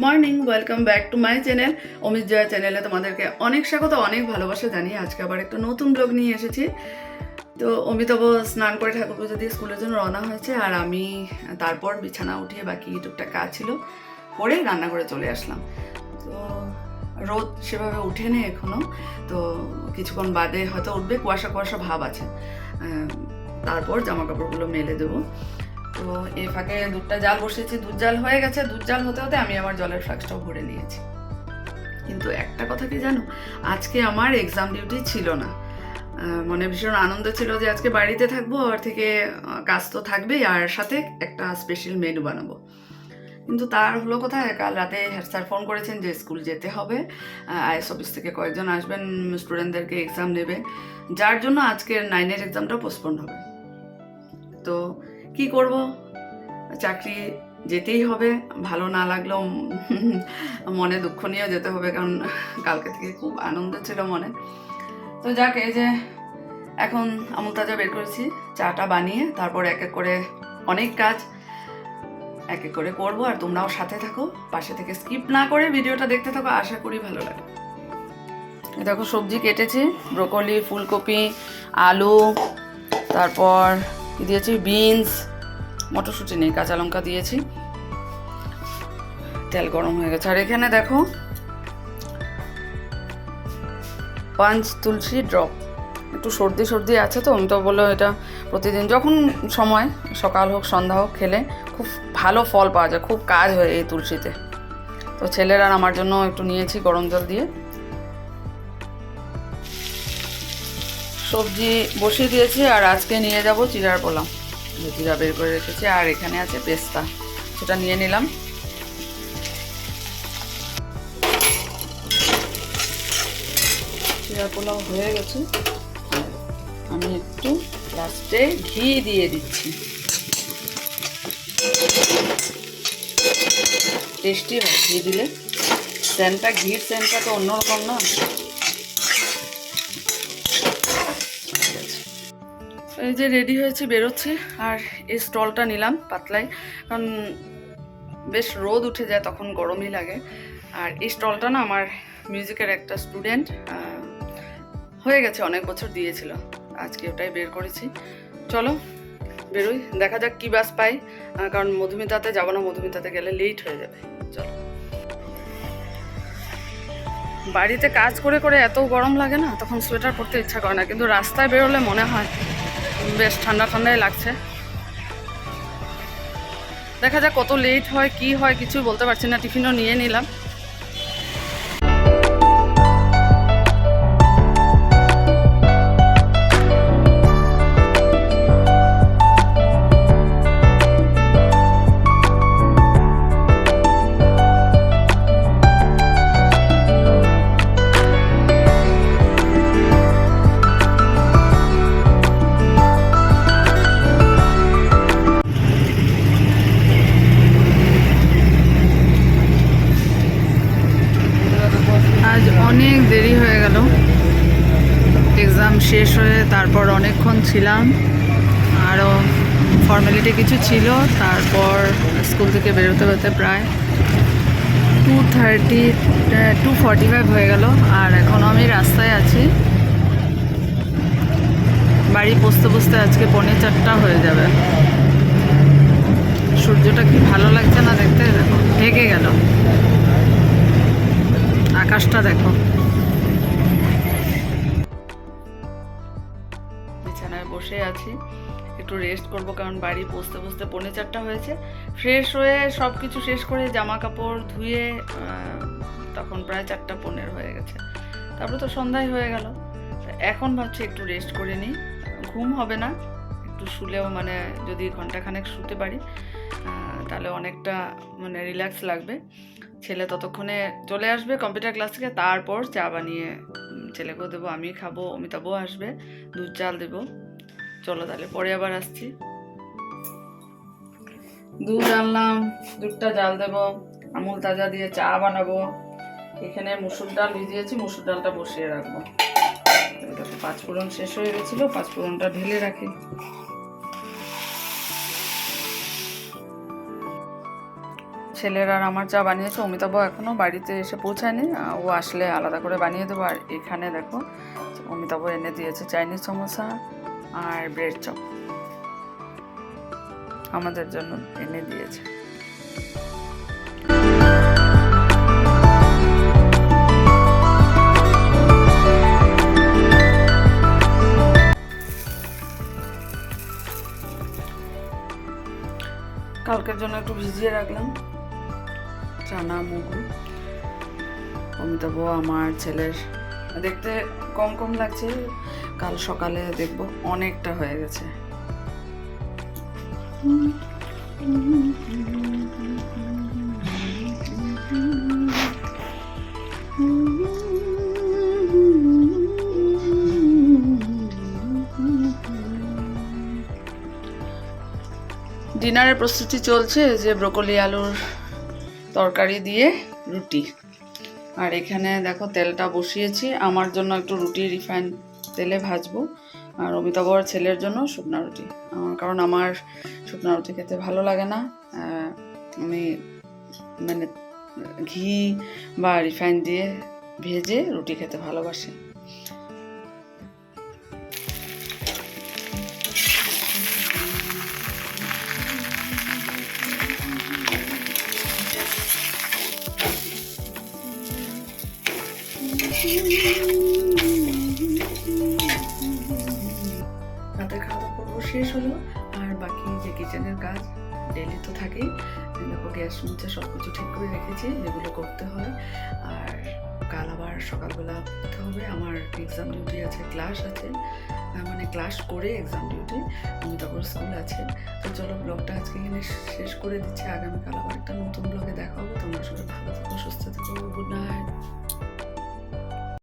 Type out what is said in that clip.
Morning, welcome back to my channel Amit Jaya চ্যানেলে তোমাদেরকে অনেক স্বাগত, অনেক ভালোবাসা জানিয়ে আজকে আবার একটা নতুন ব্লগ নিয়ে এসেছি। তো অমিতাভ স্নান করে ঠাকুর পুজো দিয়ে স্কুলের জন্য রওনা হয়েছে, আর আমি তারপর বিছানা উঠিয়ে বাকি টুকটাক কাজ ছিল করে রান্নাঘরে চলে আসলাম। তো রোদ সেভাবে উঠেনি এখনও, তো কিছুক্ষণ বাদে হয়তো উঠবে, কুয়াশা কুয়াশা ভাব আছে। তারপর জামা কাপড়গুলো মেলে দেবো। তো এই ফাঁকে দুধটা জাল বসিয়েছি, দুধ জাল হয়ে গেছে। দুধ জাল হতে হতে আমি আমার জলের ফ্লাক্সটাও ভরে নিয়েছি। কিন্তু একটা কথা কি জানো, আজকে আমার এক্সাম ডিউটি ছিল না। মনে ভীষণ আনন্দ ছিল যে আজকে বাড়িতে থাকবো, আর থেকে কাজ তো থাকবেই, আর সাথে একটা স্পেশাল মেনু বানাবো। কিন্তু তার হলো কোথায়, কাল রাতে হেড স্যার ফোন করেছেন যে স্কুল যেতে হবে, আইএস অফিস থেকে কয়েকজন আসবেন, স্টুডেন্টদেরকে এক্সাম নেবে, যার জন্য আজকের 9-এর এক্সামটা পোস্টপোন হবে। তো কি করব, চাকরি যেতেই হবে, ভালো না লাগলেও মনে দুঃখ নিয়েও যেতে হবে, কারণ কালকে থেকে খুব আনন্দ ছিল মনে। তো যাক, এই যে এখন আমুল তাজা বের করেছি, চাটা বানিয়ে তারপর এক এক করে অনেক কাজ এক এক করে করবো। আর তোমরাও সাথে থাকো, পাশে থেকে স্কিপ না করে ভিডিওটা দেখতে থাকো, আশা করি ভালো লাগে। দেখো সবজি কেটেছি, ব্রোকলি, ফুলকপি, আলু, তারপর কি দিয়েছি, বিনস, মটরশুঁটি নেই, কাঁচা লঙ্কা দিয়েছি। তেল গরম হয়ে গেছে। আর এখানে দেখো পাঁচ তুলসী ড্রপ, একটু সর্দি সর্দি আছে, তো আমি তো বললো এটা প্রতিদিন যখন সময়, সকাল হোক সন্ধ্যা হোক, খেলে খুব ভালো ফল পাওয়া যায়, খুব কাজ হয় এই তুলসীতে। তো ছেলের আর আমার জন্য একটু নিয়েছি গরম জল দিয়ে। সবজি বসিয়ে দিয়েছি, আর আজকে নিয়ে যাব চিড়ার পোলাও, চিড়া বের করে রেখেছি। আর এখানে আছে পেস্তা, সেটা নিয়ে নিলাম। চিড়া পোলাও হয়ে গেছে, আমি একটু লাস্টে ঘি দিয়ে দিচ্ছি, টেস্টি হয় ঘি দিলে। সেন্টটা, ঘির সেন্টটা তো অন্যরকম না। এই যে রেডি হয়েছি, বেরোচ্ছি। আর এই স্টলটা নিলাম পাতলাই, কারণ বেশ রোদ উঠে যায়, তখন গরমই লাগে। আর এই স্টলটা না আমার মিউজিকের একটা স্টুডেন্ট হয়ে গেছে, অনেক বছর দিয়েছিল, আজকে ওটাই বের করেছি। চলো বেরোই, দেখা যাক কি বাস পাই, কারণ মধুমিতাতে যাবো না, মধুমিতাতে গেলে লেট হয়ে যাবে। চলো। বাড়িতে কাজ করে করে এত গরম লাগে না, তখন সোয়েটার পরতে ইচ্ছা করে না, কিন্তু রাস্তায় বেরোলে মনে হয় বেশ ঠান্ডা ঠান্ডাই লাগছে। দেখা যাক কত লেট হয়, কি হয় কিছুই বলতে পারছি না। টিফিনও নিয়ে নিলাম। আজ অনেক দেরি হয়ে গেল, এক্সাম শেষ হয়ে তারপর অনেকক্ষণ ছিলাম, আরও ফর্মালিটি কিছু ছিল। তারপর স্কুল থেকে বেরোতে বেরোতে প্রায় 2:45 হয়ে গেল, আর এখনও আমি রাস্তায় আছি। বাড়ি পৌঁছতে পৌঁছতে আজকে 4:45 হয়ে যাবে। সূর্যটা কি ভালো লাগছে না দেখতে, দেখো ঢেকে গেল, আকাশটা দেখো। বিছানায় বসে আছি, একটু রেস্ট করব, কারণ বাড়ি পৌঁছতে পৌঁছতে 4:45 হয়েছে। ফ্রেশ হয়ে সব কিছু শেষ করে জামা কাপড় ধুয়ে তখন প্রায় 4:15 হয়ে গেছে। তারপরে তো সন্ধ্যায় হয়ে গেল। এখন ভাবছি একটু রেস্ট করে নিই, ঘুম হবে না, একটু শুলেও মানে যদি ঘন্টাখানেক শুতে পারি তাহলে অনেকটা মানে রিল্যাক্স লাগবে। ছেলে ততক্ষণে চলে আসবে কম্পিউটার ক্লাস থেকে, তারপর চা বানিয়ে ছেলেকেও দেবো, আমি খাবো, অমিতাভও আসবে, দুধ চাল দেবো। চলো তাহলে পরে আবার আসছি। দুধ আনলাম, দুধটা জাল দেবো, আমুল তাজা দিয়ে চা বানাবো। এখানে মুসুর ডাল ভিজিয়েছি, মুসুর ডালটা বসিয়ে রাখবো। পাঁচফোড়ন শেষ হয়ে গেছিলো, পাঁচফোড়নটা ঢেলে রাখি। ছেলের আর আমার চা বানিয়েছে। অমিতাভ এখনও বাড়িতে এসে পৌঁছায়নি, ও আসলে আলাদা করে বানিয়ে দেবো। আর এখানে দেখো অমিতাভ এনে দিয়েছে চাইনিজ সমোসা আর ব্রেড চপ, আমাদের জন্য এনে দিয়েছে। কালকের জন্য একটু ভিজিয়ে রাখলাম চানা মুগু। অমিতাভ আমার ছেলের দেখতে কম কম লাগছে, কাল সকালে দেখবো অনেকটা হয়ে গেছে। ডিনারের প্রস্তুতি চলছে, যে ব্রোকলি আলুর তরকারি দিয়ে রুটি। আর এখানে দেখো তেলটা বসিয়েছি, আমার জন্য একটু রুটি রিফাইন তেলে ভাজবো, আর অমিতাভর ছেলের জন্য শুকনা রুটি। কারণ আমার শুকনা রুটি খেতে ভালো লাগে না, আমি মানে ঘি বা রিফাইন দিয়ে ভেজে রুটি খেতে ভালোবাসি। রাতের খাওয়া দাওয়া করবো, শেষ হলো। আর বাকি যে কিচেনের কাজ ডেলি তো থাকেই, দেখো গ্যাস মুছে সব কিছু ঠিক করে রেখেছি যেগুলো করতে হয়। আর কাল আবার সকালবেলা উঠতে হবে, আমার এক্সাম ডিউটি আছে, ক্লাস আছে, মানে ক্লাস করে এক্সাম ডিউটি, অমিতাভর স্কুল আছে। তো চলো ব্লগটা আজকে এখানে শেষ করে দিচ্ছি, আগামীকাল আবার একটা নতুন ব্লগে দেখা হবে। তোমরা সবাই ভালো থেকো, সুস্থ থেকো, গুড নাইট।